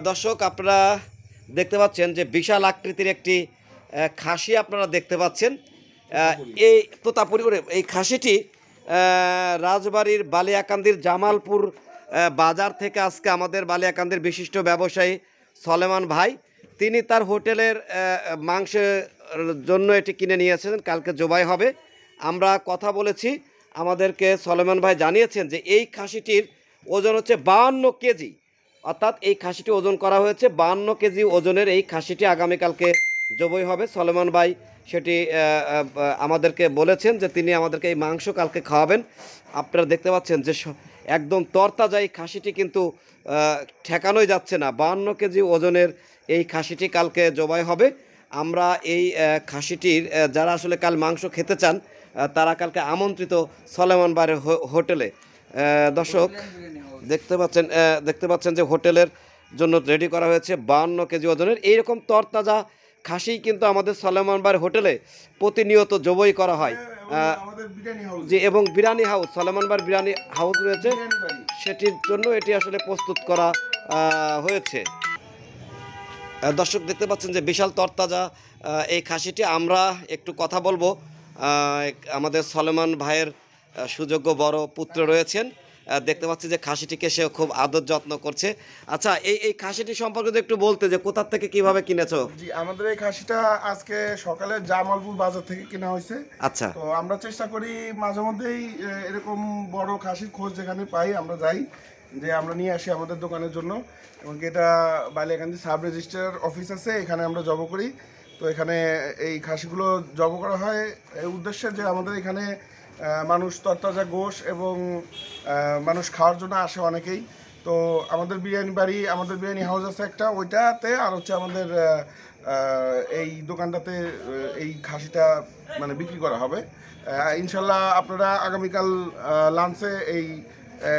দর্শক আপনারা দেখতে পাচ্ছেন যে বিশাল আকৃতির একটি খাসি আপনারা দেখতে পাচ্ছেন। এই তোতাপুরি এই খাসিটি রাজবাড়ির বালিয়াকান্দির জামালপুর বাজার থেকে আজকে আমাদের বালিয়াকান্দির বিশিষ্ট ব্যবসায়ী সলেমান ভাই তিনি তার হোটেলের মাংসের জন্য এটি কিনে নিয়েছেন, কালকে জবাই হবে। আমরা কথা বলেছি, আমাদেরকে সলেমান ভাই জানিয়েছেন যে এই খাসিটির ওজন হচ্ছে 52 কেজি, অর্থাৎ এই খাসিটি ওজন করা হয়েছে 52 কেজি ওজনের এই খাসিটি আগামীকালকে জবাই হবে। সলেমান ভাই সেটি আমাদেরকে বলেছেন যে তিনি আমাদেরকে এই মাংস কালকে খাওয়াবেন। আপনারা দেখতে পাচ্ছেন যে একদম তরতাজা এই খাসিটি কিন্তু ঠেকানোই যাচ্ছে না। 52 কেজি ওজনের এই খাসিটি কালকে জবাই হবে। আমরা এই খাসিটির যারা আসলে কাল মাংস খেতে চান তারা কালকে আমন্ত্রিত সলেমান ভাইয়ের হোটেলে। দর্শক দেখতে পাচ্ছেন যে হোটেলের জন্য রেডি করা হয়েছে 52 কেজি ওজনের এইরকম তরতাজা খাসি কিন্তু আমাদের সলেমান ভাইয়ের হোটেলে প্রতিনিয়ত জবাই করা হয়। যে এবং বিরিয়ানি হাউস, সলেমান ভাইয়ের বিরিয়ানি হাউস রয়েছে, সেটির জন্য এটি আসলে প্রস্তুত করা হয়েছে। দর্শক দেখতে পাচ্ছেন যে বিশাল তরতাজা এই খাসিটি। আমরা একটু কথা বলবো, আমাদের সলেমান ভাইয়ের সুযোগ্য বড় পুত্র রয়েছেন, দেখতে পাচ্ছি যে খাসিটিকে সে খুব আদর যত্ন করছে। আচ্ছা, এই খাসিটি সম্পর্কে একটু বলতে যে কোথা থেকে কিভাবে কিনেছো? জি, আমাদের এই খাসিটা আজকে সকালে জামালপুর বাজার থেকে কেনা হয়েছে। আচ্ছা, তো আমরা চেষ্টা করি মাঝে মধ্যেই এরকম বড় খাসির খোঁজ যেখানে পাই আমরা যাই, যে আমরা নিয়ে আসি আমাদের দোকানের জন্য। এবং এটা বালিয়াকান্দি সাব রেজিস্ট্রার অফিস আছে, এখানে আমরা জব করি। তো এখানে এই খাসিগুলো জব করা হয় এই উদ্দেশ্যে যে আমাদের এখানে মানুষ তরতাজা গোশ এবং মানুষ খাওয়ার জন্য আসে অনেকেই। তো আমাদের বিরিয়ানি বাড়ি, আমাদের বিরিয়ানি হাউস আছে একটা, ওইটাতে আর হচ্ছে আমাদের এই দোকানটাতে এই খাসিটা মানে বিক্রি করা হবে। ইনশাল্লাহ আপনারা আগামীকাল লাঞ্চে এই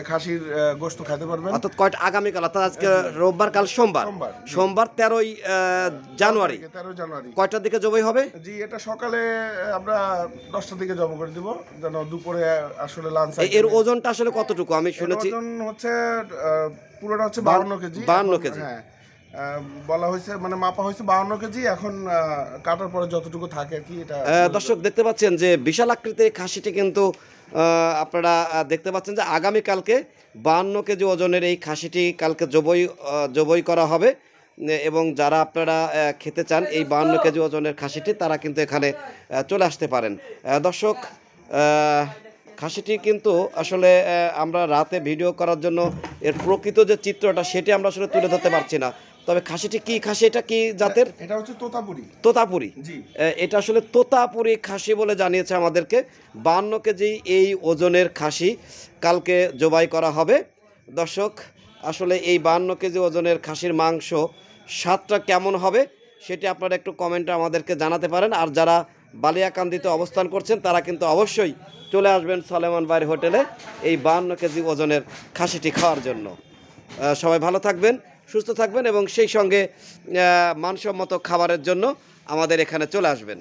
খাসির গোশত খেতে পারবেন। অর্থাৎ কয়টা আগামীকাল, অর্থাৎ আজকে রোববার, কাল সোমবার 13ই জানুয়ারি। 13 জানুয়ারি কয়টার দিকে জবাই হবে? জি, এটা সকালে আমরা 10টার দিকে জব করে দিব, যেন দুপুরে আসলে লাঞ্চ। এর ওজনটা আসলে কতটুকু? আমি শুনেছি ওজন হচ্ছে পুরোটা হচ্ছে 52 কেজি। 52 কেজি, হ্যাঁ, বলা হয়েছে মানে মাপা হয়েছে 52 কেজি। এখন কাটার পরে যতটুকু থাকে আর কি। এটা দর্শক দেখতে পাচ্ছেন যে বিশাল আকৃতির খাসিটি কিন্তু আপনারা দেখতে পাচ্ছেন যে আগামীকালকে 52 কেজি ওজনের এই খাসিটি কালকে জবাই করা হবে। এবং যারা আপনারা খেতে চান এই 52 কেজি ওজনের খাসিটি, তারা কিন্তু এখানে চলে আসতে পারেন। দর্শক, খাসিটি কিন্তু আসলে আমরা রাতে ভিডিও করার জন্য এর প্রকৃত যে চিত্রটা সেটি আমরা আসলে তুলে ধরতে পারছি না। তবে খাসিটি কি খাসি, এটা কি জাতের? এটা হচ্ছে তোতাপুরি। তোতাপুরি, জি, এটা আসলে তোতাপুরি খাসি বলে জানিয়েছে আমাদেরকে। 52 কেজি এই ওজনের খাসি কালকে জবাই করা হবে। দর্শক, আসলে এই 52 কেজি ওজনের খাসির মাংস স্বাদটা কেমন হবে সেটি আপনারা একটু কমেন্টে আমাদেরকে জানাতে পারেন। আর যারা বালিয়াকান্দিতে অবস্থান করছেন তারা কিন্তু অবশ্যই চলে আসবেন সলেমান ভাইয়ের হোটেলে এই 52 কেজি ওজনের খাসিটি খাওয়ার জন্য। সবাই ভালো থাকবেন, সুস্থ থাকবেন এবং সেই সঙ্গে মানসম্মত খাবারের জন্য আমাদের এখানে চলে আসবেন।